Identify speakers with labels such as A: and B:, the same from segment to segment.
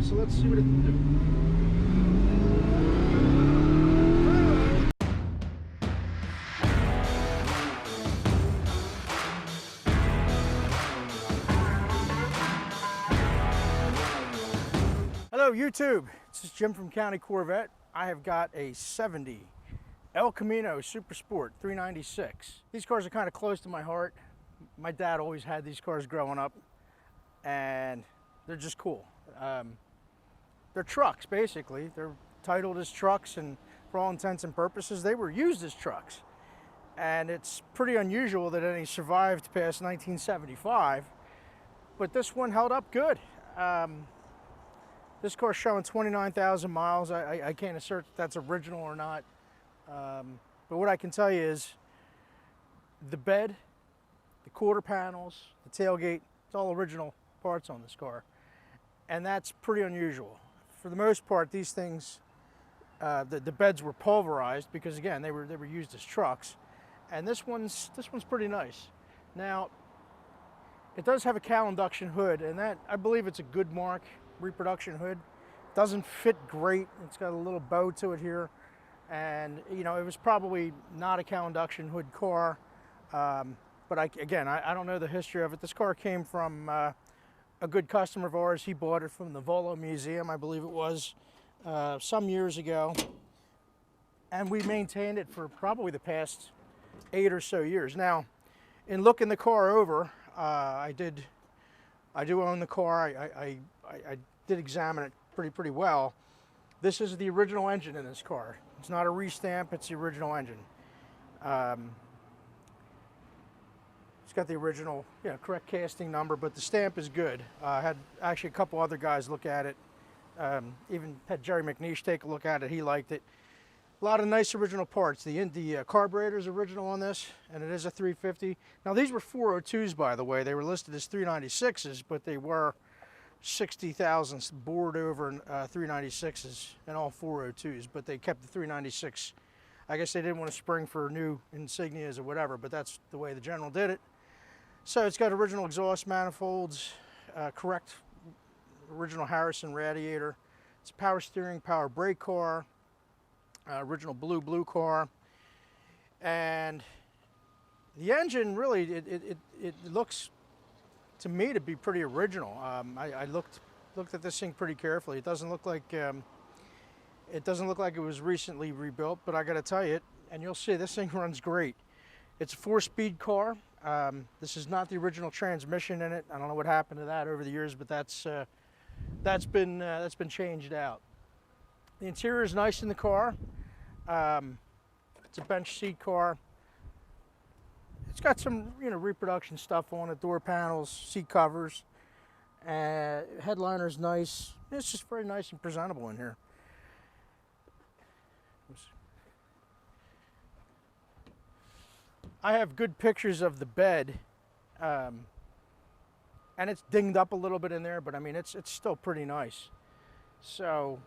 A: so let's see what it can do. Hello YouTube, this is Jim from County Corvette. I have got a 70 El Camino Super Sport 396. These cars are kind of close to my heart. My dad always had these cars growing up, and they're just cool. They're trucks, basically. They're titled as trucks, and for all intents and purposes, they were used as trucks. And it's pretty unusual that any survived past 1975, but this one held up good. This car's showing 29,000 miles. I can't assert if that's original or not. But what I can tell you is the bed, the quarter panels, the tailgate, it's all original parts on this car. And that's pretty unusual. For the most part, these things, the beds were pulverized because, again, they were used as trucks. And this one's pretty nice. Now, it does have a Cowl induction hood, and that, I believe it's a good mark reproduction hood. Doesn't fit great. It's got a little bow to it here. And, you know, it was probably not a Cowl induction hood car. But I don't know the history of it. This car came from a good customer of ours. He bought it from the Volo Museum, I believe it was, some years ago. And we maintained it for probably the past 8 or so years. Now, in looking the car over, I do own the car. I did examine it pretty well. This is the original engine in this car. It's not a restamp, it's the original engine. It's got the original, correct casting number, but the stamp is good. I had actually a couple other guys look at it. Even had Jerry McNeish take a look at it. He liked it. A lot of nice original parts. The carburetor is original on this, and it is a 350. Now these were 402s, by the way. They were listed as 396s, but they were 60,000 bored over 396s and all 402s, but they kept the 396. I guess they didn't want to spring for new insignias or whatever, but that's the way the General did it. So it's got original exhaust manifolds, correct original Harrison radiator. It's a power steering, power brake car, original blue car. And the engine really, it looks to me to be pretty original. I looked at this thing pretty carefully. It doesn't look like it was recently rebuilt, but I got to tell you, and you'll see this thing runs great. It's a 4-speed car. This is not the original transmission in it. I don't know what happened to that over the years, but that's been changed out. The interior is nice in the car. It's a bench seat car. It's got some, reproduction stuff on it, door panels, seat covers. Headliner's nice. It's just very nice and presentable in here. I have good pictures of the bed, and it's dinged up a little bit in there, but I mean, it's still pretty nice. So,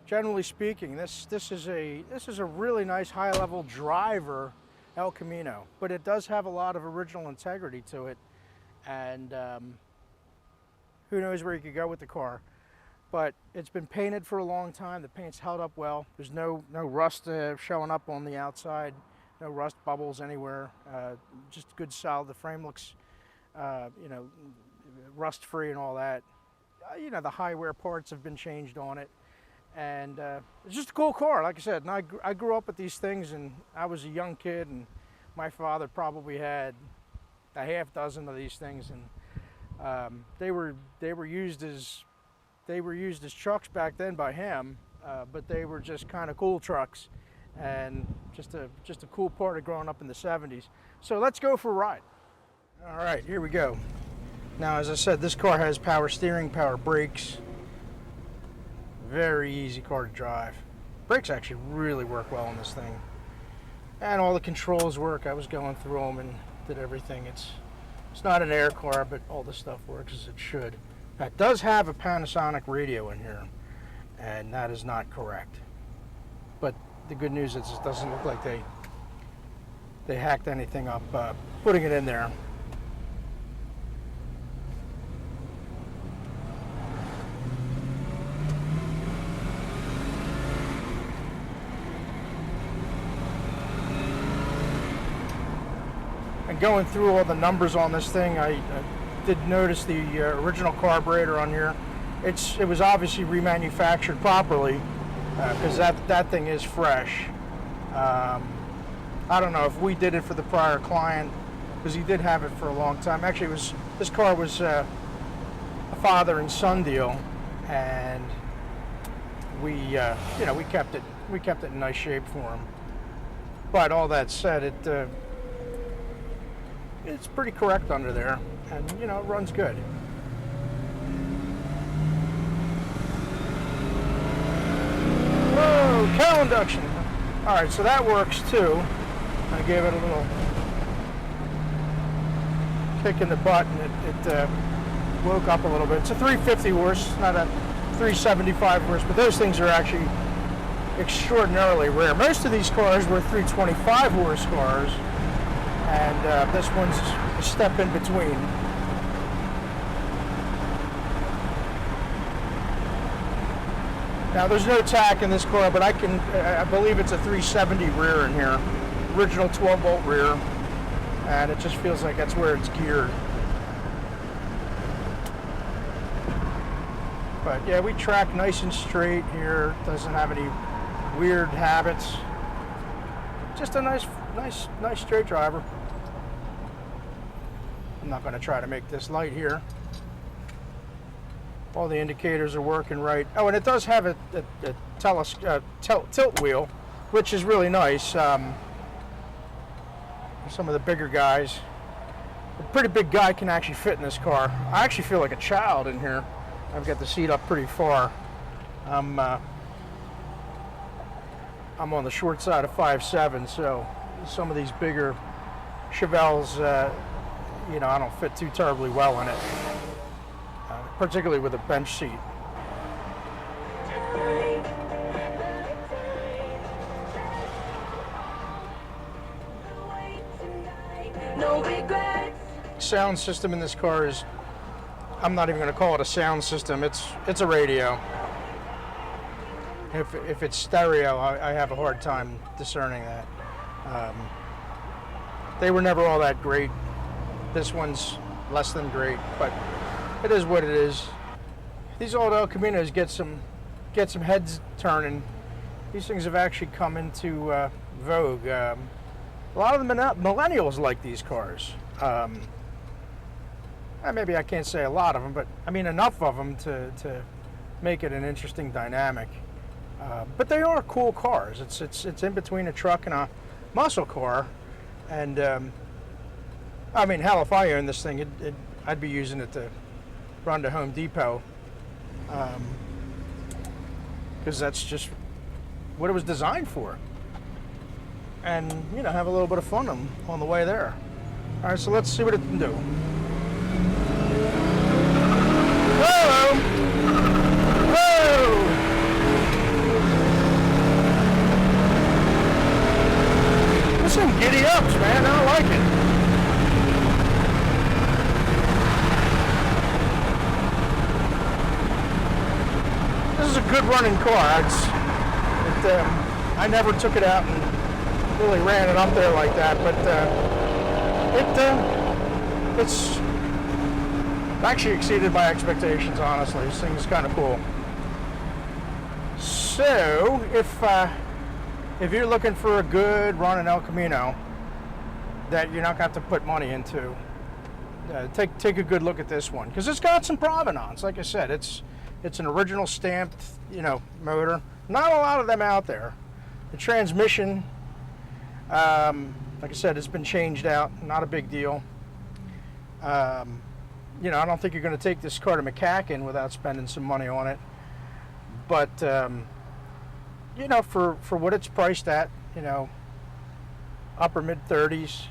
A: generally speaking, this is a really nice high-level driver El Camino, but it does have a lot of original integrity to it, and who knows where you could go with the car. But it's been painted for a long time. The paint's held up well. There's no rust showing up on the outside, no rust bubbles anywhere. Just good solid. The frame looks, rust-free and all that. The high wear parts have been changed on it. And it's just a cool car, like I said. And I grew up with these things, and I was a young kid, and my father probably had a half dozen of these things, and they were used as trucks back then by him, but they were just kind of cool trucks, and just a cool part of growing up in the 70s. So let's go for a ride. All right, here we go. Now, as I said, this car has power steering, power brakes. Very easy car to drive. Brakes actually really work well on this thing. And all the controls work. I was going through them and did everything. It's not an air car, but all the stuff works as it should. It does have a Panasonic radio in here, and that is not correct. But the good news is it doesn't look like they hacked anything up putting it in there. going through all the numbers on this thing, I did notice the original carburetor on here. It was obviously remanufactured properly, because that thing is fresh. I don't know if we did it for the prior client, because he did have it for a long time. Actually, this car was a father and son deal, and we kept it in nice shape for him. But all that said, it's pretty correct under there, and it runs good. Whoa, Cowl induction. All right, so that works too. I gave it a little kick in the butt, and it woke up a little bit. It's a 350 horse, not a 375 horse, but those things are actually extraordinarily rare. Most of these cars were 325 horse cars, and this one's a step in between. Now there's no tack in this car, but I believe it's a 370 rear in here, original 12-volt rear, and it just feels like that's where it's geared. But yeah, we track nice and straight here. Doesn't have any weird habits. Just a nice straight driver. I'm not going to try to make this light here. All the indicators are working right. Oh, and it does have a tilt wheel, which is really nice. Some of the bigger guys, a pretty big guy can actually fit in this car. I actually feel like a child in here. I've got the seat up pretty far. I'm on the short side of 5'7", so some of these bigger Chevelles, I don't fit too terribly well in it, particularly with a bench seat. Sound system in this car is, I'm not even going to call it a sound system. It's a radio. If it's stereo, I have a hard time discerning that. They were never all that great. This one's less than great, but it is what it is. These old El Caminos get some heads turning. These things have actually come into vogue. A lot of the millennials like these cars. Maybe I can't say a lot of them, but I mean enough of them to make it an interesting dynamic. But they are cool cars. It's in between a truck and a muscle car, and I mean, hell, if I owned this thing, I'd be using it to run to Home Depot, because that's just what it was designed for, and have a little bit of fun on the way there. All right, so let's see what it can do. Whoa! Whoa! There's some giddy ups, man. I don't like it. This is a good running car. I never took it out and really ran it up there like that, but it's actually exceeded my expectations, honestly. This thing is kind of cool. So, if you're looking for a good running El Camino that you're not going to have to put money into, take a good look at this one, because it's got some provenance. Like I said, it's an original stamped, motor. Not a lot of them out there. The transmission, like I said, it's been changed out. Not a big deal. I don't think you're going to take this car to McCacken without spending some money on it. But, for what it's priced at, upper mid-30s,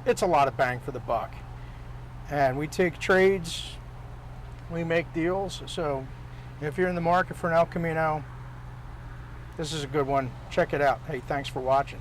A: it's a lot of bang for the buck. And we take trades, we make deals. So if you're in the market for an El Camino, this is a good one. Check it out. Hey, thanks for watching.